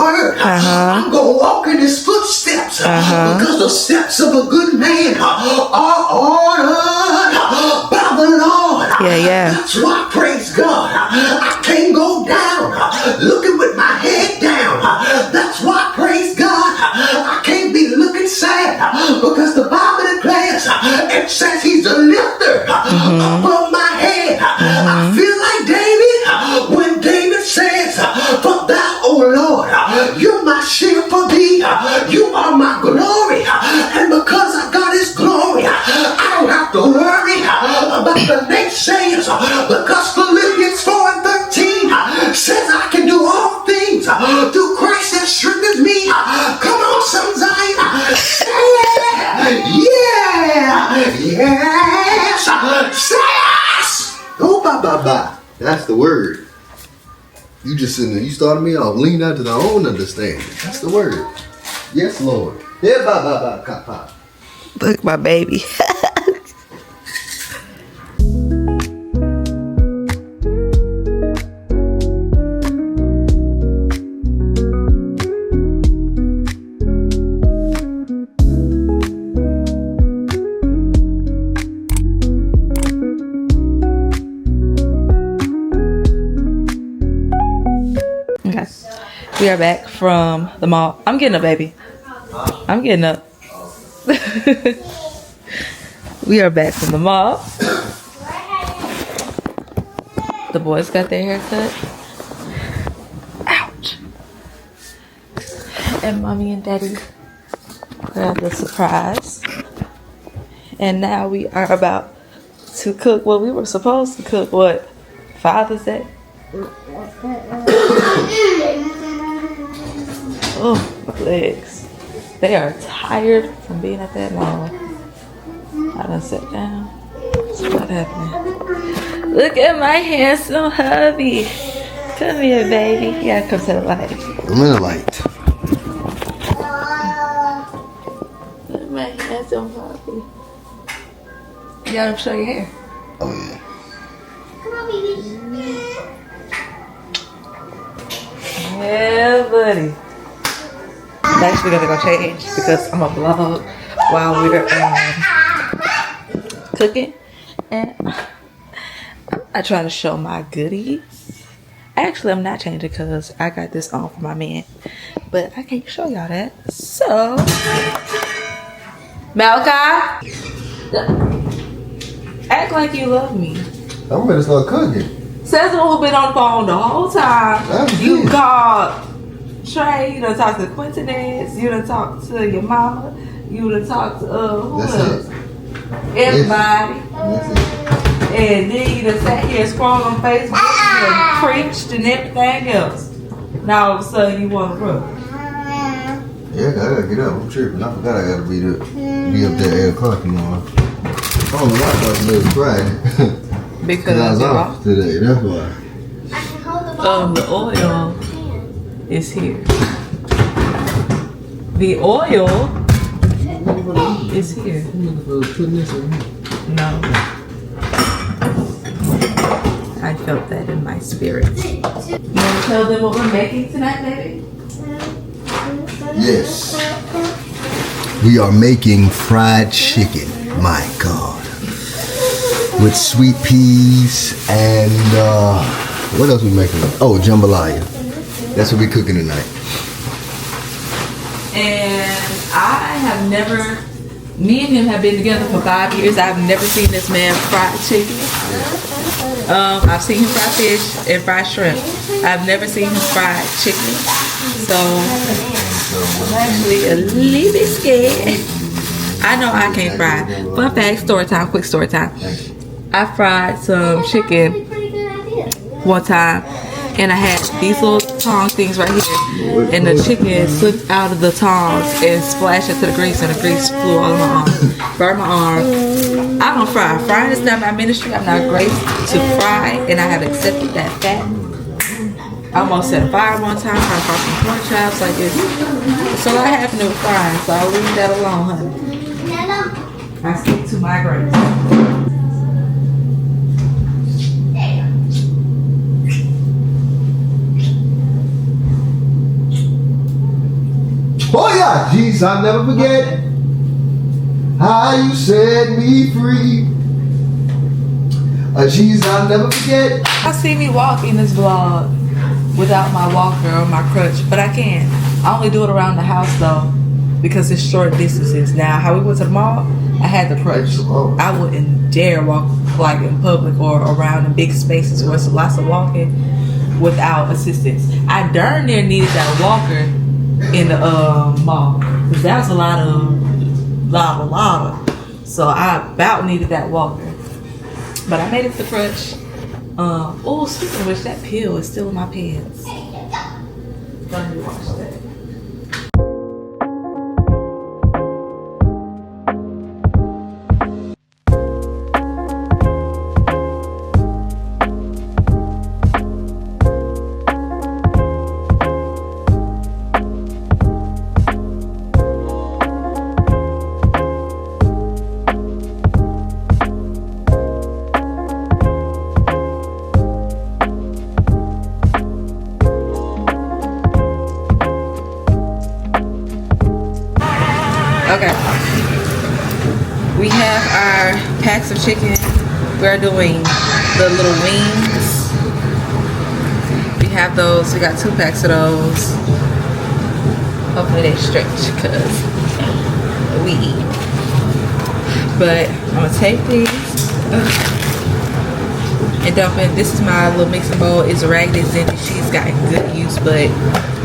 word. I'm going to walk in his footsteps because the steps of a good man are ordered by the Lord. Yeah. That's why, praise God, I can't go down looking with my head down. That's why, praise God, I can't be looking sad because the Bible declares it says he's a lifter above my head. I feel like David when David says, for thou, O Lord, you're my shield, for thee, you are my glory. And because I got his glory, I don't have to worry about the naysayers because Philippians 4:13 says I can do all things through Christ that strengthens me. Come on, some Zion. Yes. Say yes. Oh, bye. That's the word. You just sitting there, you started me off, lean out to the own understanding. That's the word. Yes, Lord. Yeah, bye. Look, my baby. Okay. We are back from the mall. I'm getting up, baby. I'm getting up. We are back from the mall. The boys got their hair cut. Ouch. And mommy and daddy got the surprise. And now we are about to cook what we were supposed to cook. What? Father's Day? Oh, my legs. They are tired from being at that mall. I done sat down. What's happening? Look at my handsome hubby. Come here, baby. You gotta come to the light. I'm in the light. Look at my handsome hubby. You gotta show your hair. Oh, yeah. Come on, baby. Yeah, buddy. I'm actually gonna go change because I'm gonna vlog while we're cooking, and I'm not trying to show my goodies. Actually, I'm not changing because I got this on for my man, but I can't show y'all that. So, Malachi, act like you love me. I'm ready to start cooking. Says the one who been on the phone the whole time. You called Trey, you done talked to Quintinez, you done talked to your mama, you done talked to who else? Everybody. And then you done sat here and scrolled on Facebook and preached and everything else. Now all of a sudden you want to rub. Yeah, I gotta get up. I'm tripping. I forgot I gotta be up there at 8 o'clock tomorrow. I don't know why I thought it was Friday. Because I was off today, that's why. The oil is here. The oil is here. No. I felt that in my spirit. You want to tell them what we're making tonight, baby? Yes. We are making fried chicken. My God. With sweet peas and what else we making? Oh, jambalaya. That's what we cooking tonight. And I have never, me and him have been together for 5 years. I've never seen this man fry chicken. I've seen him fry fish and fry shrimp. I've never seen him fry chicken. So I'm actually a little bit scared. I know I can't fry. Fun fact, story time, quick story time. I fried some chicken one time, and I had these little tong things right here, and the chicken slipped out of the tongs and splashed into the grease, and the grease flew all on my arm, burned my arm. I don't fry. Frying is not my ministry. I'm not graced to fry, and I have accepted that fact. I almost set a fire one time, trying to fry some pork chops like this. So I happened to fry, so I'll leave that alone, honey. I stick to my grace. Oh yeah, Jesus, I'll never forget how you set me free. Jesus, I'll never forget. I see me walk in this vlog without my walker or my crutch, but I can. I only do it around the house though, because it's short distances. Now, how we went to the mall, I had the crutch. I wouldn't dare walk like in public or around in big spaces where it's lots of walking without assistance. I darn near needed that walker in the mall, because that was a lot of. So I about needed that walker. But I made it the crutch. Oh, speaking of which, that pill is still in my pants. Let me wash that. Okay, we have our packs of chicken. We're doing the little wings. We have those. We got 2 packs of those. Hopefully they stretch because we eat. But I'm gonna take these and dump it. This is my little mixing bowl. It's raggedy and she's gotten good use, but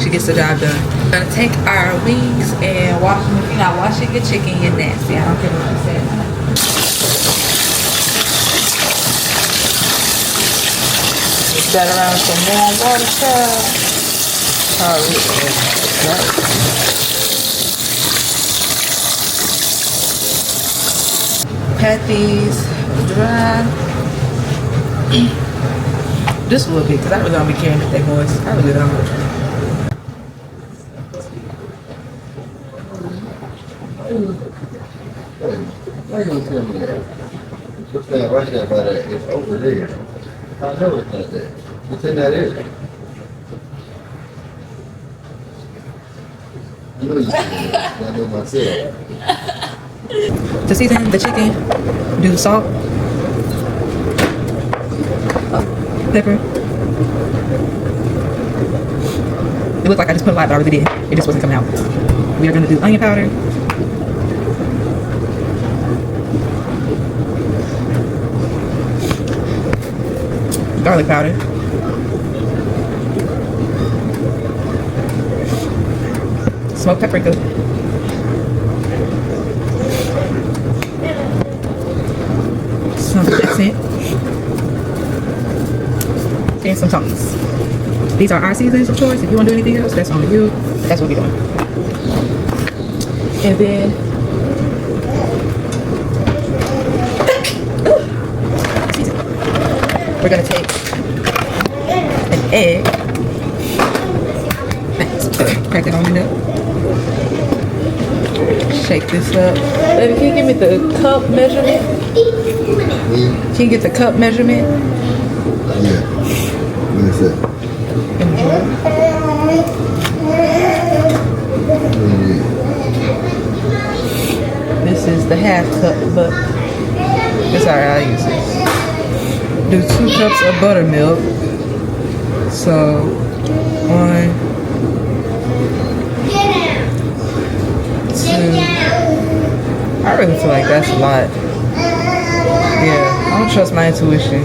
she gets the job done. I'm gonna take our wings and wash them. If you're not washing your chicken, you're nasty. I don't care what you say. Set around some warm water, child. Pat these dry. Just a little bit, because I really don't be caring if they moist. I really don't. Why you gonna tell me that? What's that right there by that? It's over there. I know it's not there. It's in that area. You know you can. I know myself. To season the chicken, do salt, pepper. It looked like I just put a lot, but I really did. It just wasn't coming out. We are going to do onion powder. Garlic powder. Smoked paprika. Some accent. And some tongs. These are our seasonings of choice. If you want to do anything else, that's on you. That's what we're doing. And then we're gonna take an egg. Crack it on it up. Shake this up. Baby, can you give me the cup measurement? Can you get the cup measurement? Yeah. What is that? This is the half cup, but it's alright, I'll use this. Do 2 cups of buttermilk. So 1, 2. I really feel like that's a lot. Yeah, I don't trust my intuition.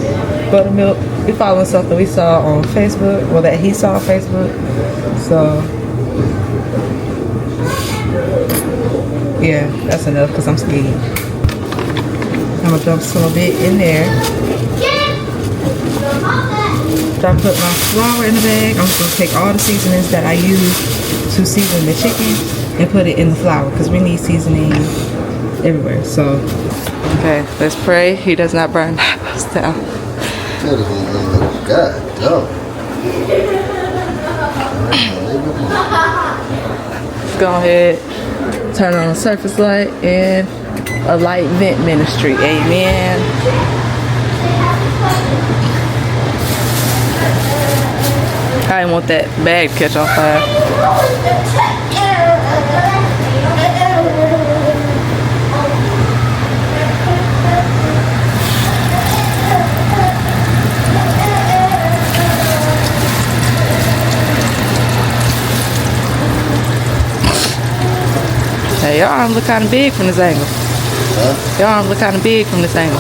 Buttermilk, we following something we saw on Facebook, well that he saw on Facebook. So yeah, that's enough because I'm scared. I'm gonna dump some of it in there. After I put my flour in the bag, I'm just gonna take all the seasonings that I use to season the chicken and put it in the flour because we need seasoning everywhere. So, okay, let's pray he does not burn the house down. God, no. Let's go ahead, turn on a surface light and a light vent ministry. Amen. I didn't want that bag to catch on fire. Hey, your arm look kind of big from this angle. Huh? Your arm look kind of big from this angle.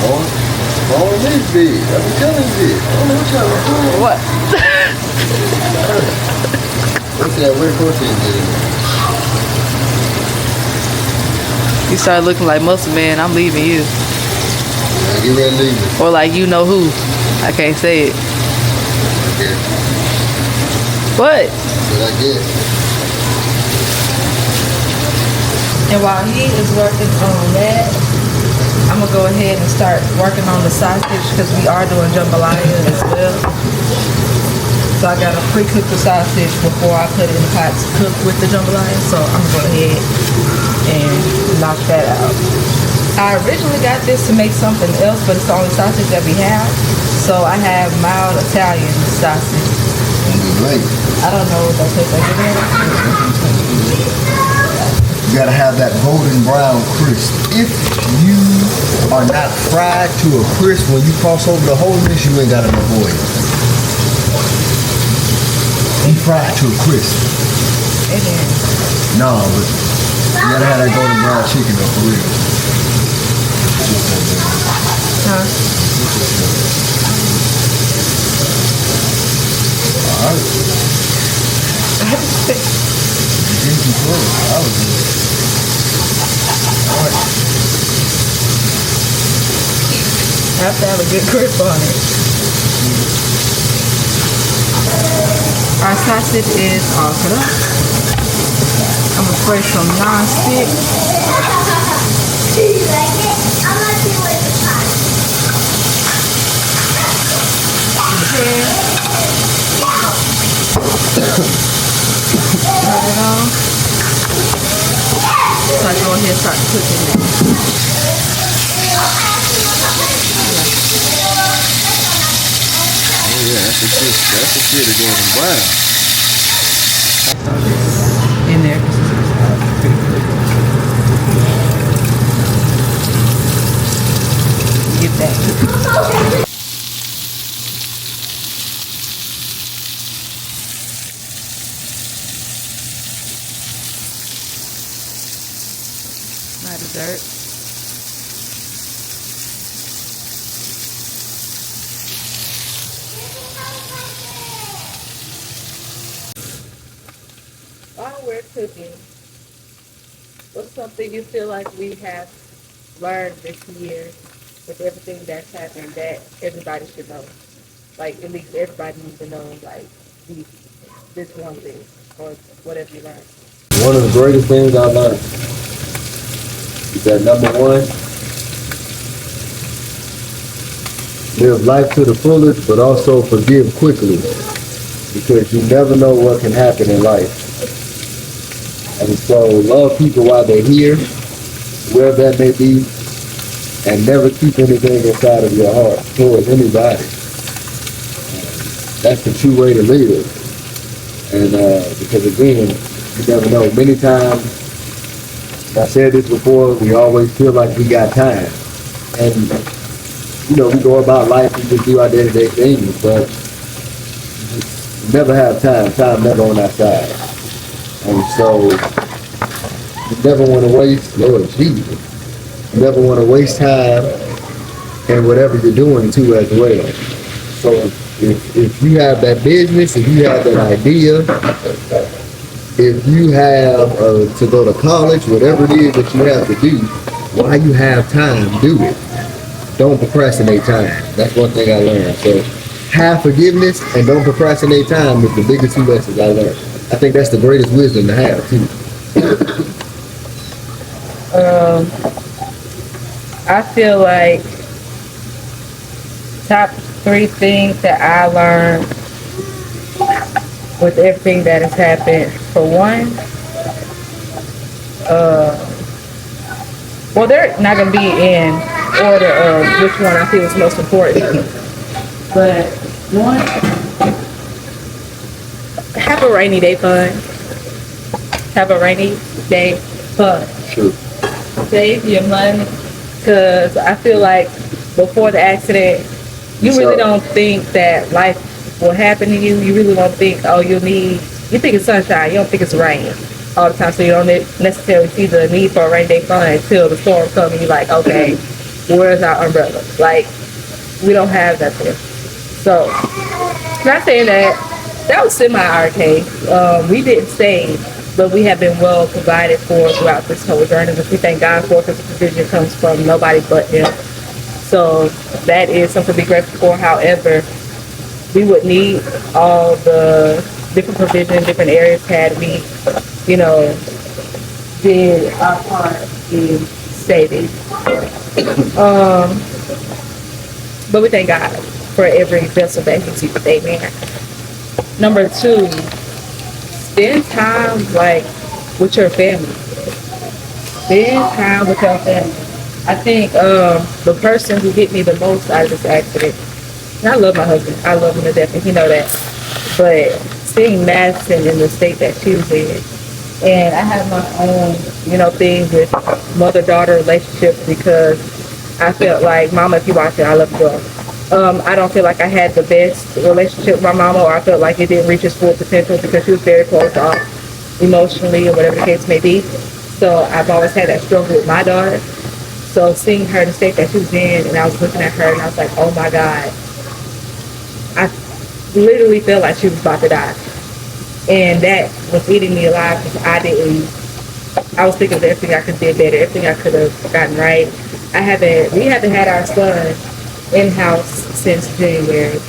Oh, this big. I'm telling you. I don't know what y'all doing. What? What's that? Where protein is? You start looking like muscle man, I'm leaving you. Yeah, get ready to leave it. Or like you know who. I can't say it. Okay. What? But I guess. And while he is working on that, I'm gonna go ahead and start working on the sausage because we are doing jambalaya as well. So I gotta pre-cook the sausage before I put it in the pot to cook with the jambalaya. So I'm gonna go ahead and knock that out. I originally got this to make something else, but it's the only sausage that we have. So I have mild Italian sausage. Great. I don't know what that tastes like. You gotta have that golden brown crisp. If you are not fried to a crisp when you cross over the holiness, you ain't got enough oil. Be fried to a crisp. It is. No, but you gotta have that golden brown chicken though, for real. Huh? Alright. You can control it. I was good. Alright. I have to have a good grip on it. Our sausage is all cut up. I'm gonna spray some non-stick. Do you like it? I'm not doing with the pot. Rub it on. So I go ahead and start cooking it. Oh yeah, that's the shit of golden brown. In there. Get that. My dessert. While we're cooking, what's something you feel like we have learned this year with everything that's happened that everybody should know? Like, at least everybody needs to know, like, this one thing or whatever you learned. One of the greatest things I learned is that number one, live life to the fullest, but also forgive quickly, because you never know what can happen in life. And so love people while they're here, wherever that may be, and never keep anything inside of your heart towards anybody. That's the true way to live. And because again, you never know. Many times, I said this before, we always feel like we got time. And, you know, we go about life and just do our day-to-day things, but we never have time. Time never on our side. And so, you never want to waste, Lord Jesus, you never want to waste time in whatever you're doing too as well. So if you have that business, if you have that idea, if you have to go to college, whatever it is that you have to do, while you have time, do it. Don't procrastinate time. That's one thing I learned. So have forgiveness and don't procrastinate time is the biggest two lessons I learned. I think that's the greatest wisdom to have too. I feel like top 3 things that I learned with everything that has happened. For one, well, they're not going to be in order of which one I feel is most important. But one, have a rainy day fun. Have a rainy day fun. Sure. Save your money, because I feel like before the accident, you really don't think that life will happen to you. You really don't think, oh, you think it's sunshine. You don't think it's rain. all the time, so you don't necessarily see the need for a rainy day fund until the storm comes and you're like, okay, where's our umbrella? Like, we don't have that there. So, not saying that was semi-arcade. We didn't save, but we have been well provided for throughout this whole journey, which we thank God for, because the provision comes from nobody but Him. So that is something to be grateful for. However, we would need all the different provisions, different areas had we, you know, did our part in saving. But we thank God for every vessel that He's used. Amen. Number 2, spend time like with your family. Spend time with your family. I think the person who hit me the most out of this accident, and I love my husband. I love him to death, and he know that. But seeing Madison in the state that she was in, and I have my own, you know, thing with mother-daughter relationships, because I felt like, Mama, if you watch it, I love you. I don't feel like I had the best relationship with my mama, or I felt like it didn't reach its full potential because she was very closed off emotionally, or whatever the case may be. So I've always had that struggle with my daughter. So seeing her in the state that she was in, and I was looking at her and I was like, oh my God. I literally felt like she was about to die. And that was eating me alive, because I was thinking of everything I could do better, everything I could have gotten right. We haven't had our son in-house since January.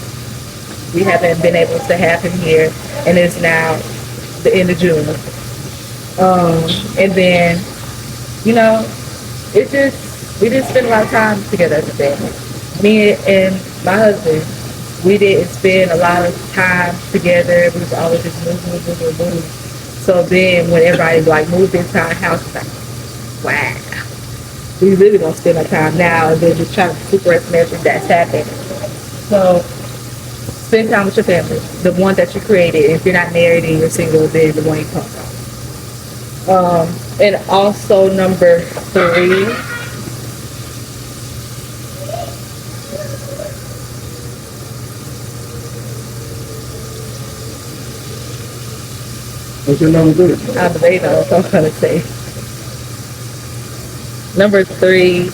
We haven't been able to have him here, and it's now the end of June. And then, you know, we didn't spend a lot of time together as a family. Me and my husband, we didn't spend a lot of time together. We was always just moving. So then when everybody like moved into our house, it's like, wow, we really don't spend our time now, and then just trying to super everything that's happened. So spend time with your family, the one that you created. If you're not married and you're single, then the one you come from. And also number 3, What's your number 3? I believe I was going to say. Number 3,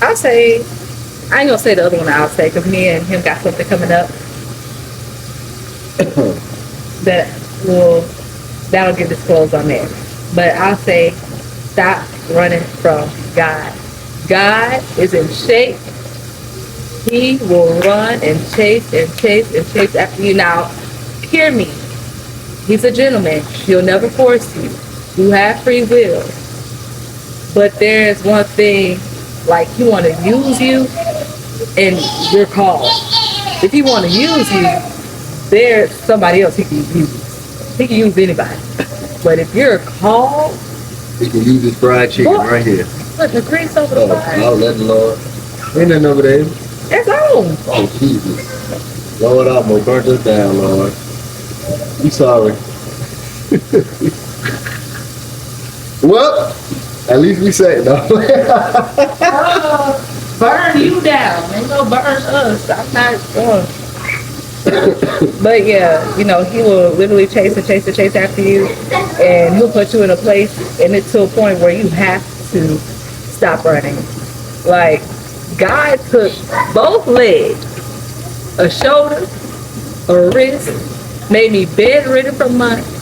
I'll say, I ain't gonna say the other one I'll say, because me and him got something coming up that'll get disclosed on there. But I'll say, stop running from God. God is in shape. He will run and chase after you. Now, hear me. He's a gentleman. He'll never force you. You have free will. But there's one thing, like, he want to use you, and you're called. If he want to use you, there's somebody else he can use. He can use anybody. But if you're called, He can use this fried chicken right here. put the grease over the fire. I'll let the Lord. Ain't nothing over there. It's on. Oh, Jesus. Lord, I almost burnt us down, Lord. I'm sorry. Well, at least we say it, though. Burn you down. Ain't no burn us. I'm not going. But yeah, you know, he will literally chase after you, and he'll put you in a place, and it's to a point where you have to stop running. Like, God took both legs, a shoulder, a wrist, made me bedridden for months.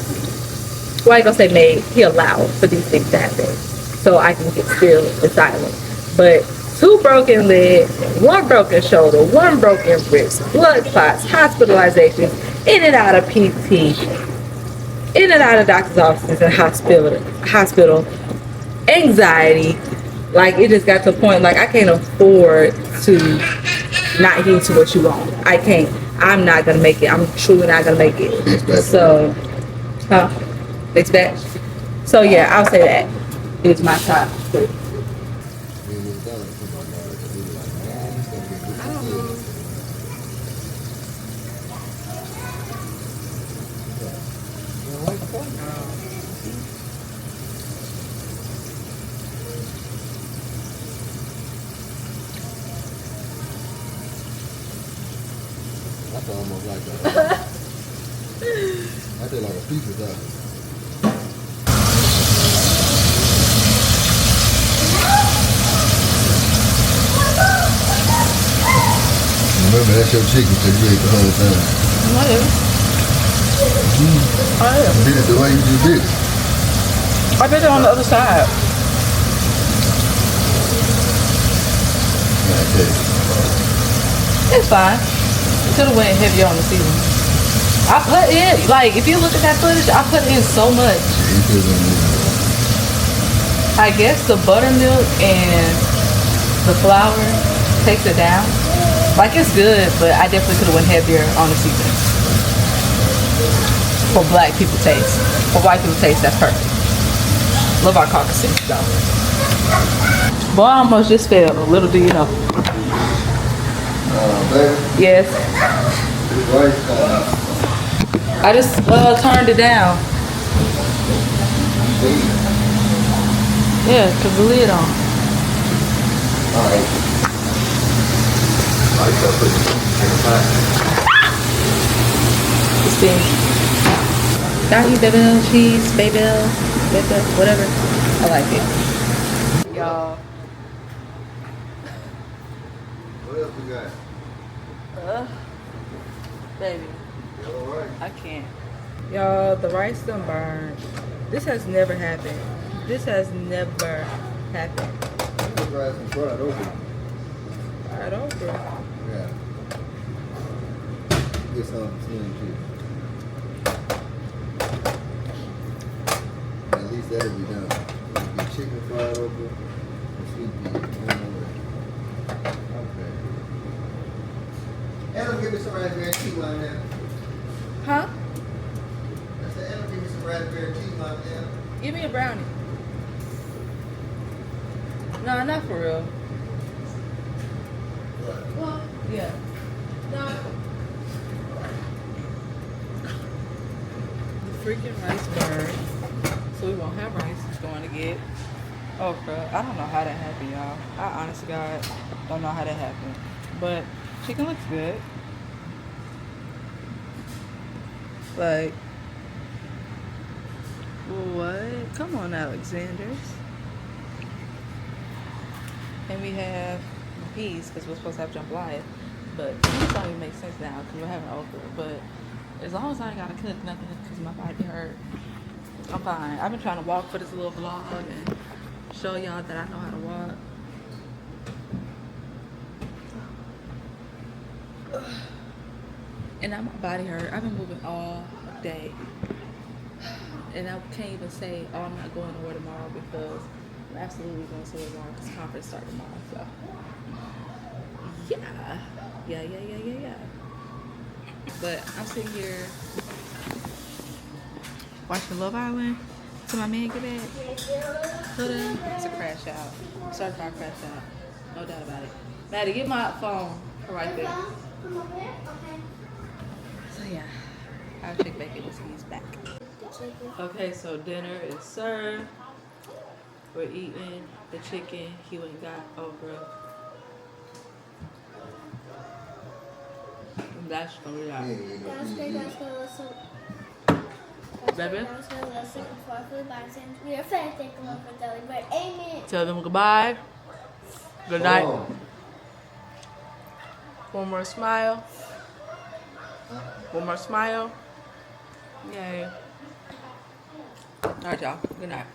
Well, I ain't gonna say made, he allowed for these things to happen, so I can get still and silent. But 2 broken legs, 1 broken shoulder, 1 broken wrist, blood clots, hospitalizations, in and out of PT, in and out of doctor's offices and hospital, anxiety. Like, it just got to a point, like, I can't afford to not heed to what you want. I can't. I'm not gonna make it. I'm truly not gonna make it. So, next batch. So yeah, I'll say that is my top 3. That's almost like that. I did like a pizza though. Remember, that's your chicken because you ate the whole thing. Whatever. Oh, yeah. You did it the way you just did it. I did it on the other side. Yeah, I tell you. It's fine. Could have went heavier on the seasoning. I put in, like, if you look at that footage, I put in so much. Yeah, you could have done it. I guess the buttermilk and the flour takes it down. Like, it's good, but I definitely could have went heavier on the seasoning. For black people taste. For white people taste, that's perfect. Love our caucusing, though. Boy, I almost just fell. Little do you know. Baby, Yes. this rice, I just turned it down. Yeah, cause the lid on. alright. I just gotta put it in the pot. It's big. Got you baby cheese, baby, whatever. I like it. Y'all. What else we got? Baby, Yellow rice. I can't. Y'all, the rice done burned. This has never happened. This has never happened. This rice is fried over. Right over. Yeah. Get some slim cheese. At least that'll be done. Get chicken fried over and sweet pea. Okay. Adam, give me some raspberry tea lime now. Huh? I said, Adam, give me some raspberry tea lime now. Give me a brownie. No, not for real. What? Well, yeah. No. The freaking rice burned. So we won't have rice. It's going to get okra. I don't know how that happened, y'all. I honestly, God, don't know how that happened. But chicken looks good. Like, what? Come on, Alexanders. And we have peas because we're supposed to have jambalaya. But peas don't even make sense now because we're having okra. But as long as I ain't gotta cook nothing because my body hurt, I'm fine. I've been trying to walk for this little vlog and show y'all that I know how to walk. And now my body hurt. I've been moving all day. And I can't even say, oh, I'm not going nowhere tomorrow because I'm absolutely going to tomorrow because conference starts tomorrow. So, yeah. But I'm sitting here watching Love Island till my man get back. Hold on. It's a crash out. Certified crash out. No doubt about it. Maddie, get my phone right there. So yeah, I'll check back in once he's back. Okay, so dinner is served. We're eating the chicken. He went and got okra. And that's gonna be that. Baby? Tell them goodbye. Good night. One more smile. One more smile. Yay. Alright, y'all. Good night.